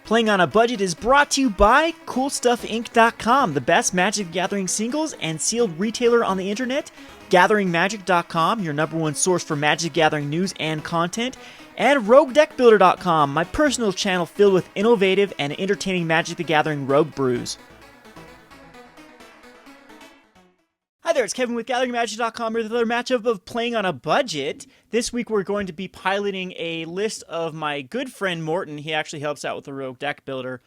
Playing on a Budget is brought to you by CoolStuffInc.com, the best Magic the Gathering singles and sealed retailer on the internet, GatheringMagic.com, your number one source for Magic the Gathering news and content, and RogueDeckBuilder.com, my personal channel filled with innovative and entertaining Magic the Gathering rogue brews. Hi there, it's Kevin with GatheringMagic.com with another matchup of Playing on a Budget. This week we're going to be piloting a list of my good friend Morton. He actually helps out with the Rogue Deck Builder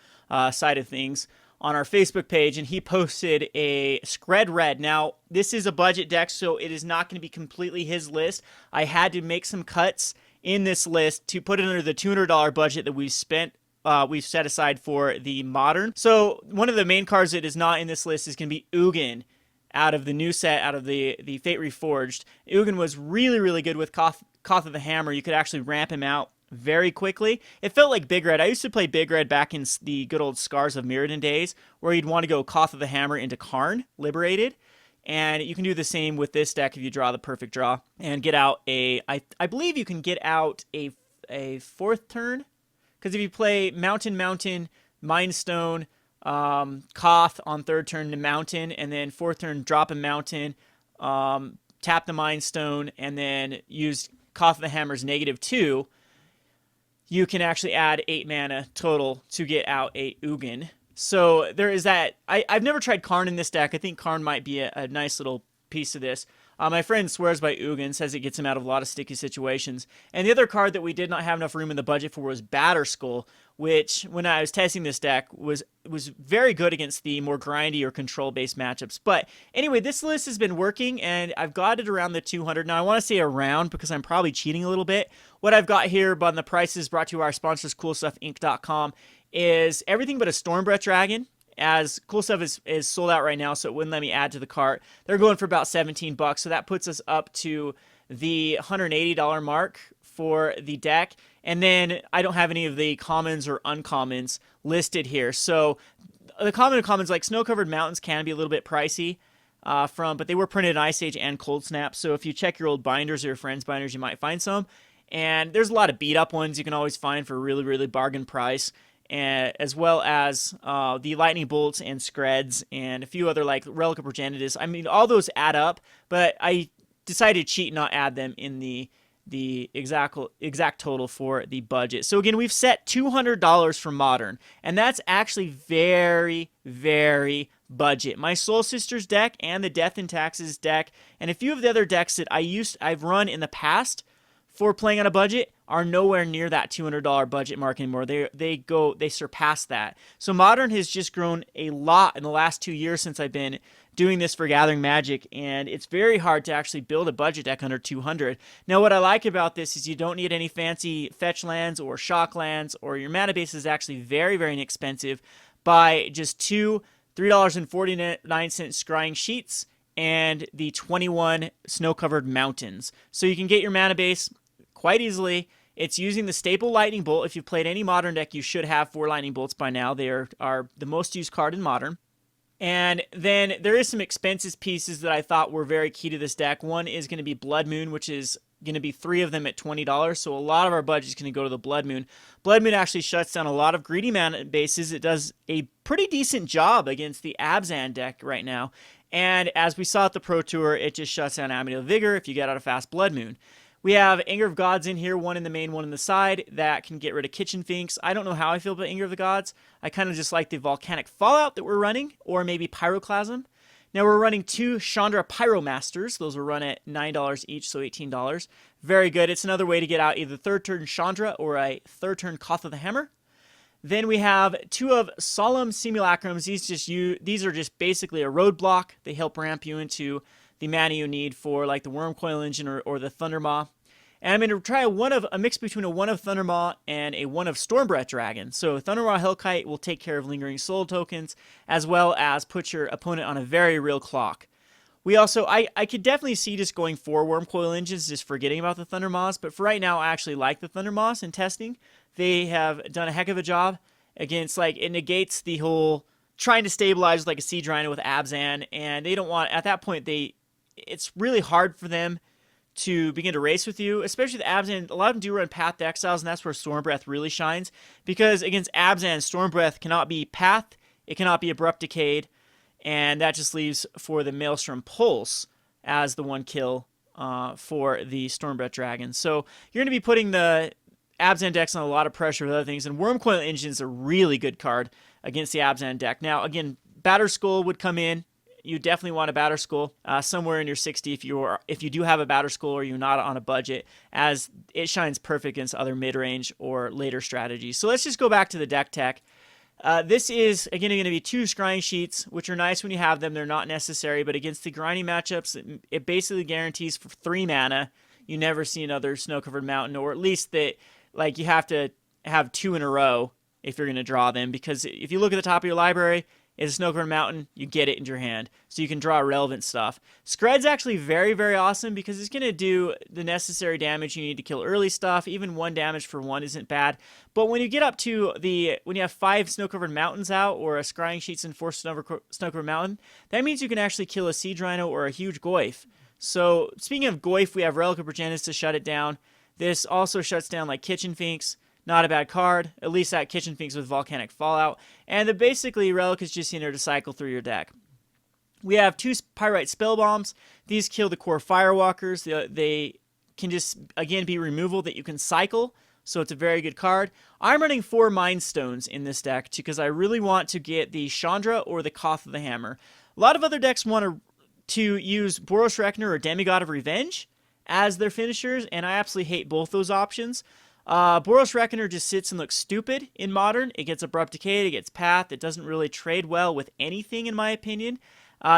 side of things on our Facebook page, and he posted a Skred Red. Now, this is a budget deck, so it is not going to be completely his list. I had to make some cuts in this list to put it under the $200 budget that we've set aside for the Modern. So one of the main cards that is not in this list is going to be Ugin. Out of the new set, out of the Fate Reforged. Ugin was really, really good with Koth of the Hammer. You could actually ramp him out very quickly. It felt like Big Red. I used to play Big Red back in the good old Scars of Mirrodin days, where you'd want to go Koth of the Hammer into Karn, Liberated. And you can do the same with this deck if you draw the perfect draw and get out I believe you can get out a fourth turn. Because if you play Mountain, Mind Stone, Koth on third turn to Mountain, and then fourth turn drop a Mountain, tap the Mind Stone, and then use Koth of the Hammer's -2, you can actually add 8 mana total to get out a Ugin. So there is that. I've never tried Karn in this deck. I think Karn might be a nice little piece of this. My friend swears by Ugin, says it gets him out of a lot of sticky situations. And the other card that we did not have enough room in the budget for was Batterskull, which, when I was testing this deck, was very good against the more grindy or control-based matchups. But anyway, this list has been working, and I've got it around the 200. Now, I want to say around because I'm probably cheating a little bit. What I've got here on the prices brought to you by our sponsors, CoolStuffInc.com, is everything but a Stormbreath Dragon. As Cool Stuff is sold out right now, so it wouldn't let me add to the cart. They're going for about $17, so that puts us up to the $180 mark for the deck. And then I don't have any of the commons or uncommons listed here. So the common and commons, like Snow-Covered Mountains, can be a little bit pricey, but they were printed in Ice Age and Cold Snap. So if you check your old binders or your friends' binders, you might find some. And there's a lot of beat-up ones you can always find for a really, really bargain price. As well as the Lightning Bolts and Skreds and a few other like Relic of Progenitus. I mean, all those add up, but I decided to cheat and not add them in the exact total for the budget. So again, we've set $200 for Modern, and that's actually very, very budget. My Soul Sisters deck and the Death and Taxes deck and a few of the other decks that I've run in the past for Playing on a Budget are nowhere near that $200 budget mark anymore. They surpass that. So Modern has just grown a lot in the last 2 years since I've been doing this for Gathering Magic, and it's very hard to actually build a budget deck under 200. Now, what I like about this is you don't need any fancy fetch lands or shock lands, or your mana base is actually very, very inexpensive by just two $3.49 Scrying Sheets and the 21 Snow-Covered Mountains. So you can get your mana base quite easily. It's using the staple Lightning Bolt. If you've played any Modern deck, you should have 4 Lightning Bolts by now. They are the most used card in Modern. And then there is some expensive pieces that I thought were very key to this deck. One is going to be Blood Moon, which is going to be 3 of them at $20. So a lot of our budget is going to go to the Blood Moon. Blood Moon actually shuts down a lot of greedy mana bases. It does a pretty decent job against the Abzan deck right now. And as we saw at the Pro Tour, it just shuts down Amityville Vigor if you get out a fast Blood Moon. We have Anger of Gods in here, one in the main, one in the side. That can get rid of Kitchen Finks. I don't know how I feel about Anger of the Gods. I kind of just like the Volcanic Fallout that we're running, or maybe Pyroclasm. Now we're running 2 Chandra Pyromasters. Those will run at $9 each, so $18. Very good. It's another way to get out either third turn Chandra or a third turn Koth of the Hammer. Then we have 2 of Solemn Simulacrums. These are just basically a roadblock. They help ramp you into the mana you need for like the Wurmcoil Engine or the Thundermaw. And I'm going to try a mix between a 1 of Thundermaw and a 1 of Stormbreath Dragon. So Thundermaw Hellkite will take care of Lingering Soul tokens, as well as put your opponent on a very real clock. We also, I could definitely see just going 4 Wurmcoil Engines, just forgetting about the Thundermaws, but for right now, I actually like the Thundermaws in testing. They have done a heck of a job against, like, it negates the whole trying to stabilize like a Siege Rhino with Abzan, and they don't want, at that point, it's really hard for them to begin to race with you, especially the Abzan. A lot of them do run Path to Exiles, and that's where Stormbreath really shines, because against Abzan, Stormbreath cannot be Path, it cannot be Abrupt Decayed, and that just leaves for the Maelstrom Pulse as the one kill for the Stormbreath Dragon. So you're going to be putting the Abzan decks on a lot of pressure with other things, and Wurmcoil Engine is a really good card against the Abzan deck. Now, again, Batterskull would come in. You definitely want a Batterskull somewhere in your 60 if you do have a Batterskull or you're not on a budget, as it shines perfect against other mid-range or later strategies. So let's just go back to the deck tech. This is, again, going to be 2 Scrying Sheets, which are nice when you have them. They're not necessary, but against the grinding matchups, it basically guarantees for 3 mana, you never see another Snow-Covered Mountain, or at least that, like, you have to have 2 in a row if you're going to draw them, because if you look at the top of your library, it's a Snow-Covered Mountain, you get it in your hand, so you can draw relevant stuff. Skred's actually very, very awesome, because it's going to do the necessary damage you need to kill early stuff. Even 1 damage for 1 isn't bad. But when you get up to when you have 5 Snow-Covered Mountains out, or a Scrying Sheets and 4 Snow-Covered Mountain, that means you can actually kill a Siege Rhino or a huge Goyf. So, speaking of Goyf, we have Relic of Progenitus to shut it down. This also shuts down, like, Kitchen Finks. Not a bad card, at least that Kitchen Finks with Volcanic Fallout. And basically, Relic is just in there to cycle through your deck. We have 2 Pyrite Spellbombs. These kill the core Firewalkers. They can just, again, be removal that you can cycle, so it's a very good card. I'm running 4 Mind Stones in this deck because I really want to get the Chandra or the Koth of the Hammer. A lot of other decks want to use Boros Reckoner or Demigod of Revenge as their finishers, and I absolutely hate both those options. Boros Reckoner just sits and looks stupid in Modern. It gets Abrupt Decay, it gets Path. It doesn't really trade well with anything, in my opinion.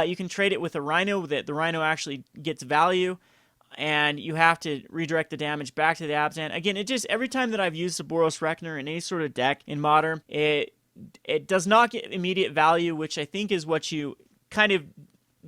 You can trade it with a Rhino, that the Rhino actually gets value, and you have to redirect the damage back to the Abzan. Again, every time that I've used a Boros Reckoner in any sort of deck in Modern, it does not get immediate value, which I think is what you kind of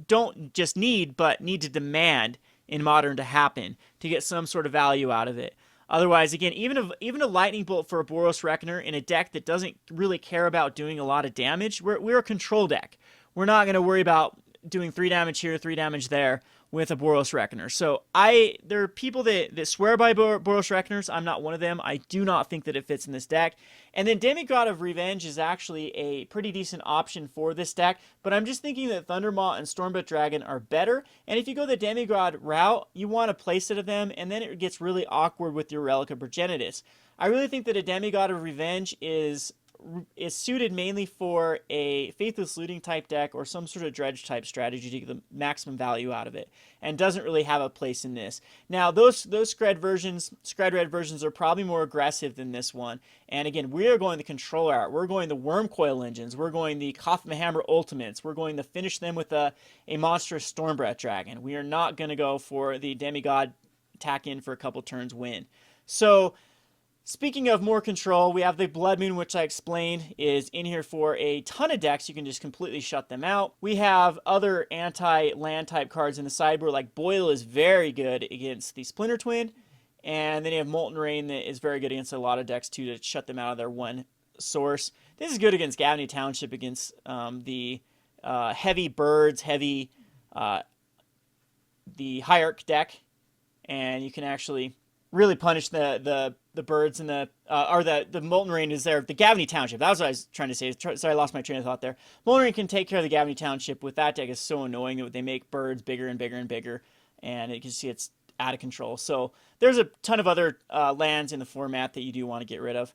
don't just need, but need to demand in Modern to happen to get some sort of value out of it. Otherwise, again, even a Lightning Bolt for a Boros Reckoner in a deck that doesn't really care about doing a lot of damage, we're a control deck. We're not going to worry about doing 3 damage here, 3 damage there with a Boros Reckoner. So there are people that swear by Boros Reckoners. I'm not one of them. I do not think that it fits in this deck. And then Demigod of Revenge is actually a pretty decent option for this deck, but I'm just thinking that Thundermaw and Stormbreath Dragon are better. And if you go the Demigod route, you want to play set of them, and then it gets really awkward with your Relic of Progenitus. I really think that a Demigod of Revenge is suited mainly for a Faithless Looting type deck or some sort of Dredge type strategy to get the maximum value out of it, and doesn't really have a place in this. Now, those Skred Red versions are probably more aggressive than this one, and again, we are going the control art. We're going the Wurmcoil Engines. We're going the Koth and the Hammer Ultimates. We're going to finish them with a monstrous Stormbreath Dragon. We are not going to go for the Demigod tack in for a couple turns win. So, speaking of more control, we have the Blood Moon, which I explained is in here for a ton of decks. You can just completely shut them out. We have other anti-land type cards in the sideboard, like Boil is very good against the Splinter Twin. And then you have Molten Rain that is very good against a lot of decks, too, to shut them out of their one source. This is good against Gavany Township, against the heavy birds, the Hierarch deck. And you can actually really punish the birds and the Molten Rain is there. The Gavany Township, that was what I was trying to say. Sorry, I lost my train of thought there. Molten Rain can take care of the Gavany Township. With that deck, is so annoying that they make birds bigger and bigger and bigger, and you can see it's out of control. So there's a ton of other lands in the format that you do want to get rid of.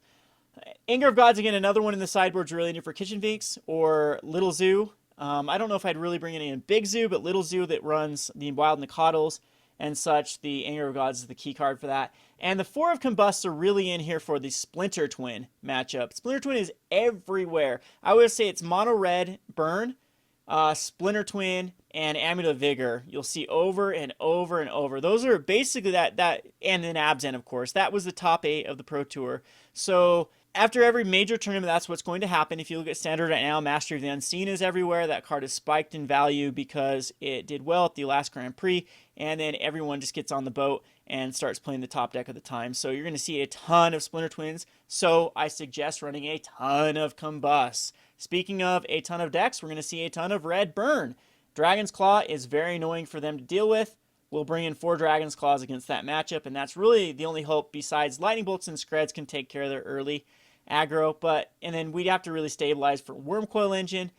Anger of Gods, again, another one in the sideboard's really neat for Kitchen Finks or Little Zoo. I don't know if I'd really bring in Big Zoo, but Little Zoo that runs the Wild Nicoddles and such, the Anger of Gods is the key card for that. And the 4 of Combust are really in here for the Splinter Twin matchup. Splinter Twin is everywhere. I would say it's mono red burn, Splinter Twin, and Amulet of Vigor. You'll see over and over and over. Those are basically that and then Abzan, of course. That was the top 8 of the Pro Tour. So after every major tournament, that's what's going to happen. If you look at Standard right now, Mastery of the Unseen is everywhere. That card is spiked in value because it did well at the last Grand Prix, and then everyone just gets on the boat and starts playing the top deck at the time. So you're going to see a ton of Splinter Twins, so I suggest running a ton of Combust. Speaking of a ton of decks, we're going to see a ton of Red Burn. Dragon's Claw is very annoying for them to deal with. we'll bring in 4 Dragon's Claws against that matchup, and that's really the only hope besides Lightning Bolts and Skreds can take care of their early aggro. And then we'd have to really stabilize for Wurmcoil Engine,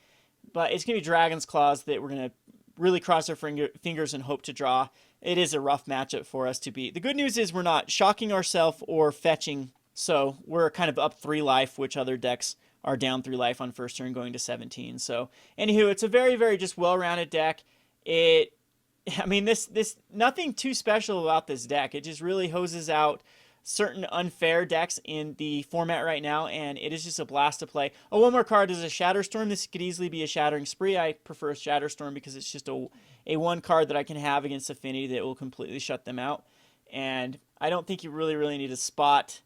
but it's going to be Dragon's Claws that we're going to really cross our fingers and hope to draw. It is a rough matchup for us to beat. The good news is we're not shocking ourselves or fetching, so we're kind of up 3 life, which other decks are down 3 life on first turn going to 17. So, anywho, it's a very, very just well-rounded deck. This nothing too special about this deck. It just really hoses out certain unfair decks in the format right now, and it is just a blast to play. Oh, one more card is a Shatterstorm. This could easily be a Shattering Spree. I prefer Shatterstorm because it's just a one card that I can have against Affinity that will completely shut them out. And I don't think you really need to spot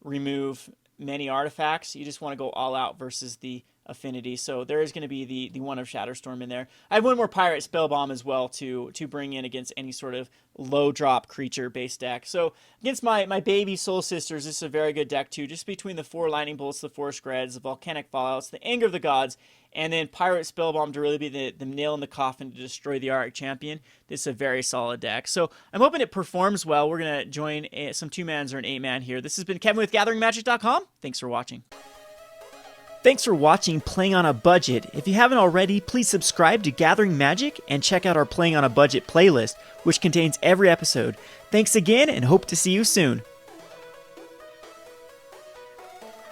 remove many artifacts. You just want to go all out versus the Affinity. So there is going to be the one of Shatterstorm in there. I have one more Pyrite Spellbomb as well to bring in against any sort of low drop creature based deck. So against my baby Soul Sisters, this is a very good deck too. Just between the 4 Lightning Bolts, the 4 Skreds, the Volcanic Fallouts, the Anger of the Gods, and then Pyrite Spellbomb to really be the nail in the coffin to destroy the Arctic Champion. This is a very solid deck. So I'm hoping it performs well. We're going to join some 2-mans or an 8-man here. This has been Kevin with GatheringMagic.com. Thanks for watching. Thanks for watching Playing on a Budget. If you haven't already, please subscribe to Gathering Magic and check out our Playing on a Budget playlist, which contains every episode. Thanks again and hope to see you soon.